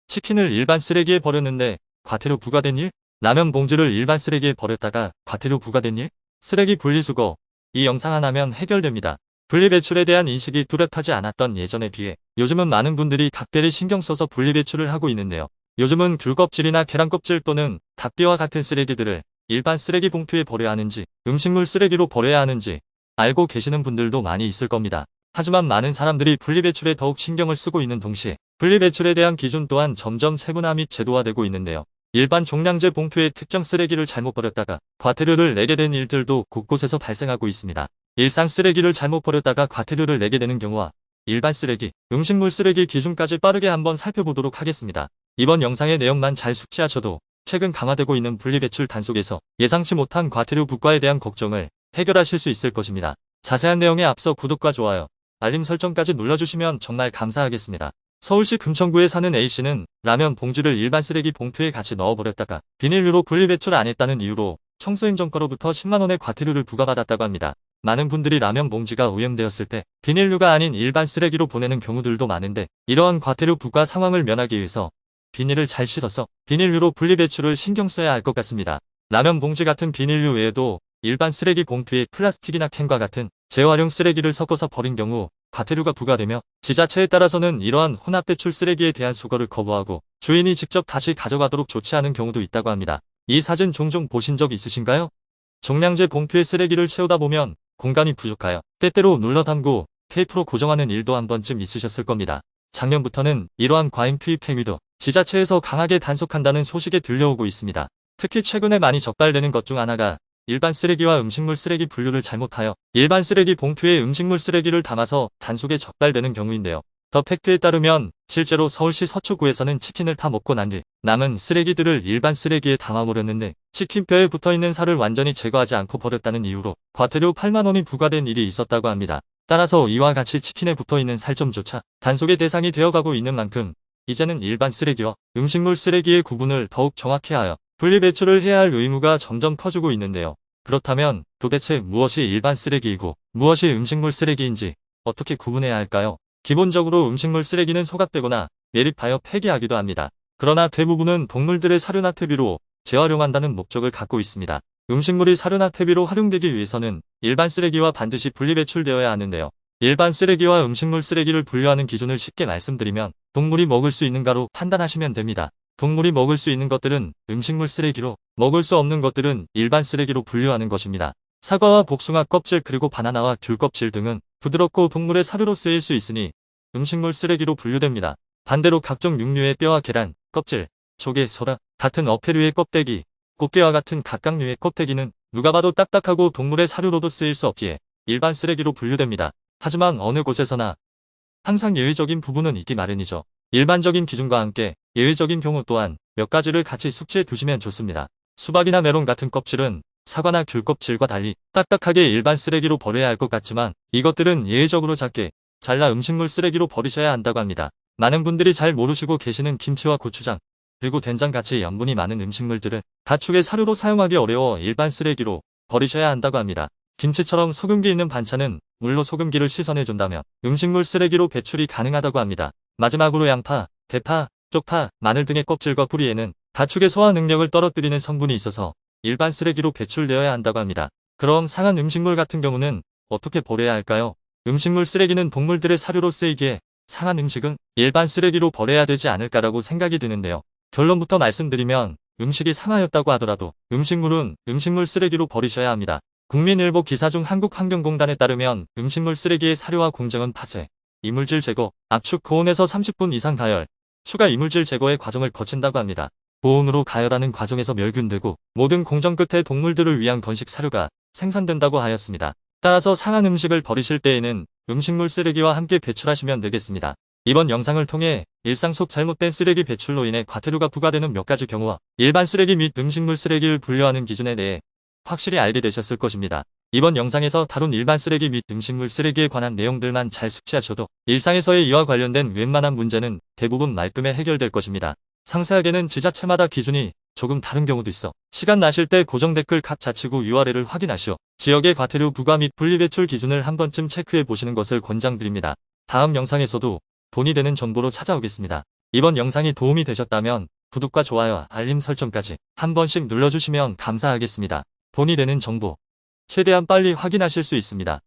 치킨을 일반 쓰레기에 버렸는데 과태료 부과된 일? 라면 봉지를 일반 쓰레기에 버렸다가 과태료 부과된 일? 쓰레기 분리수거. 이 영상 하나면 해결됩니다. 분리배출에 대한 인식이 뚜렷하지 않았던 예전에 비해 요즘은 많은 분들이 각별히 신경 써서 분리배출을 하고 있는데요. 요즘은 귤 껍질이나 계란 껍질 또는 닭뼈와 같은 쓰레기들을 일반 쓰레기 봉투에 버려야 하는지 음식물 쓰레기로 버려야 하는지 알고 계시는 분들도 많이 있을 겁니다. 하지만 많은 사람들이 분리배출에 더욱 신경을 쓰고 있는 동시에 분리배출에 대한 기준 또한 점점 세분화 및 제도화되고 있는데요. 일반 종량제 봉투에 특정 쓰레기를 잘못 버렸다가 과태료를 내게 된 일들도 곳곳에서 발생하고 있습니다. 일상 쓰레기를 잘못 버렸다가 과태료를 내게 되는 경우와 일반 쓰레기, 음식물 쓰레기 기준까지 빠르게 한번 살펴보도록 하겠습니다. 이번 영상의 내용만 잘 숙지하셔도 최근 강화되고 있는 분리배출 단속에서 예상치 못한 과태료 부과에 대한 걱정을 해결하실 수 있을 것입니다. 자세한 내용에 앞서 구독과 좋아요, 알림 설정까지 눌러주시면 정말 감사하겠습니다. 서울시 금천구에 사는 A씨는 라면 봉지를 일반 쓰레기 봉투에 같이 넣어버렸다가 비닐류로 분리배출 안 했다는 이유로 청소행정과로부터 10만원의 과태료를 부과받았다고 합니다. 많은 분들이 라면 봉지가 오염되었을 때 비닐류가 아닌 일반 쓰레기로 보내는 경우들도 많은데 이러한 과태료 부과 상황을 면하기 위해서 비닐을 잘 씻어서 비닐류로 분리배출을 신경 써야 할 것 같습니다. 라면 봉지 같은 비닐류 외에도 일반 쓰레기 봉투에 플라스틱이나 캔과 같은 재활용 쓰레기를 섞어서 버린 경우 과태료가 부과되며 지자체에 따라서는 이러한 혼합배출 쓰레기에 대한 수거를 거부하고 주인이 직접 다시 가져가도록 조치하는 경우도 있다고 합니다. 이 사진 종종 보신 적 있으신가요? 종량제 봉투에 쓰레기를 채우다 보면 공간이 부족하여 때때로 눌러 담고 테이프로 고정하는 일도 한 번쯤 있으셨을 겁니다. 작년부터는 이러한 과잉 투입 행위도 지자체에서 강하게 단속한다는 소식이 들려오고 있습니다. 특히 최근에 많이 적발되는 것 중 하나가 일반 쓰레기와 음식물 쓰레기 분류를 잘못하여 일반 쓰레기 봉투에 음식물 쓰레기를 담아서 단속에 적발되는 경우인데요. 더 팩트에 따르면 실제로 서울시 서초구에서는 치킨을 다 먹고 난 뒤 남은 쓰레기들을 일반 쓰레기에 담아버렸는데 치킨뼈에 붙어있는 살을 완전히 제거하지 않고 버렸다는 이유로 과태료 8만원이 부과된 일이 있었다고 합니다. 따라서 이와 같이 치킨에 붙어있는 살점조차 단속의 대상이 되어가고 있는 만큼 이제는 일반 쓰레기와 음식물 쓰레기의 구분을 더욱 정확히 하여 분리배출을 해야 할 의무가 점점 커지고 있는데요. 그렇다면 도대체 무엇이 일반 쓰레기이고 무엇이 음식물 쓰레기인지 어떻게 구분해야 할까요? 기본적으로 음식물 쓰레기는 소각되거나 매립하여 폐기하기도 합니다. 그러나 대부분은 동물들의 사료나 퇴비로 재활용한다는 목적을 갖고 있습니다. 음식물이 사료나 퇴비로 활용되기 위해서는 일반 쓰레기와 반드시 분리배출되어야 하는데요. 일반 쓰레기와 음식물 쓰레기를 분류하는 기준을 쉽게 말씀드리면 동물이 먹을 수 있는가로 판단하시면 됩니다. 동물이 먹을 수 있는 것들은 음식물 쓰레기로, 먹을 수 없는 것들은 일반 쓰레기로 분류하는 것입니다. 사과와 복숭아 껍질 그리고 바나나와 귤 껍질 등은 부드럽고 동물의 사료로 쓰일 수 있으니 음식물 쓰레기로 분류됩니다. 반대로 각종 육류의 뼈와 계란, 껍질, 조개, 소라 같은 어패류의 껍데기, 꽃게와 같은 각각류의 껍데기는 누가 봐도 딱딱하고 동물의 사료로도 쓰일 수 없기에 일반 쓰레기로 분류됩니다. 하지만 어느 곳에서나 항상 예외적인 부분은 있기 마련이죠. 일반적인 기준과 함께 예외적인 경우 또한 몇 가지를 같이 숙지해 두시면 좋습니다. 수박이나 메론 같은 껍질은 사과나 귤 껍질과 달리 딱딱하게 일반 쓰레기로 버려야 할 것 같지만 이것들은 예외적으로 작게 잘라 음식물 쓰레기로 버리셔야 한다고 합니다. 많은 분들이 잘 모르시고 계시는 김치와 고추장, 그리고 된장같이 염분이 많은 음식물들은 가축의 사료로 사용하기 어려워 일반 쓰레기로 버리셔야 한다고 합니다. 김치처럼 소금기 있는 반찬은 물로 소금기를 씻어내준다면 음식물 쓰레기로 배출이 가능하다고 합니다. 마지막으로 양파, 대파, 쪽파, 마늘 등의 껍질과 뿌리에는 가축의 소화 능력을 떨어뜨리는 성분이 있어서 일반 쓰레기로 배출되어야 한다고 합니다. 그럼 상한 음식물 같은 경우는 어떻게 버려야 할까요? 음식물 쓰레기는 동물들의 사료로 쓰이기에 상한 음식은 일반 쓰레기로 버려야 되지 않을까라고 생각이 드는데요. 결론부터 말씀드리면 음식이 상하였다고 하더라도 음식물은 음식물 쓰레기로 버리셔야 합니다. 국민일보 기사 중 한국환경공단에 따르면 음식물 쓰레기의 사료와 공정은 파쇄, 이물질 제거, 압축 고온에서 30분 이상 가열, 추가 이물질 제거의 과정을 거친다고 합니다. 고온으로 가열하는 과정에서 멸균되고 모든 공정 끝에 동물들을 위한 건식 사료가 생산된다고 하였습니다. 따라서 상한 음식을 버리실 때에는 음식물 쓰레기와 함께 배출하시면 되겠습니다. 이번 영상을 통해 일상 속 잘못된 쓰레기 배출로 인해 과태료가 부과되는 몇 가지 경우와 일반 쓰레기 및 음식물 쓰레기를 분류하는 기준에 대해 확실히 알게 되셨을 것입니다. 이번 영상에서 다룬 일반 쓰레기 및 음식물 쓰레기에 관한 내용들만 잘 숙지하셔도 일상에서의 이와 관련된 웬만한 문제는 대부분 말끔히 해결될 것입니다. 상세하게는 지자체마다 기준이 조금 다른 경우도 있어 시간 나실 때 고정 댓글 각 자치구 URL을 확인하시어 지역의 과태료 부과 및 분리배출 기준을 한 번쯤 체크해 보시는 것을 권장드립니다. 다음 영상에서도 돈이 되는 정보로 찾아오겠습니다. 이번 영상이 도움이 되셨다면 구독과 좋아요, 알림 설정까지 한 번씩 눌러주시면 감사하겠습니다. 돈이 되는 정보 최대한 빨리 확인하실 수 있습니다.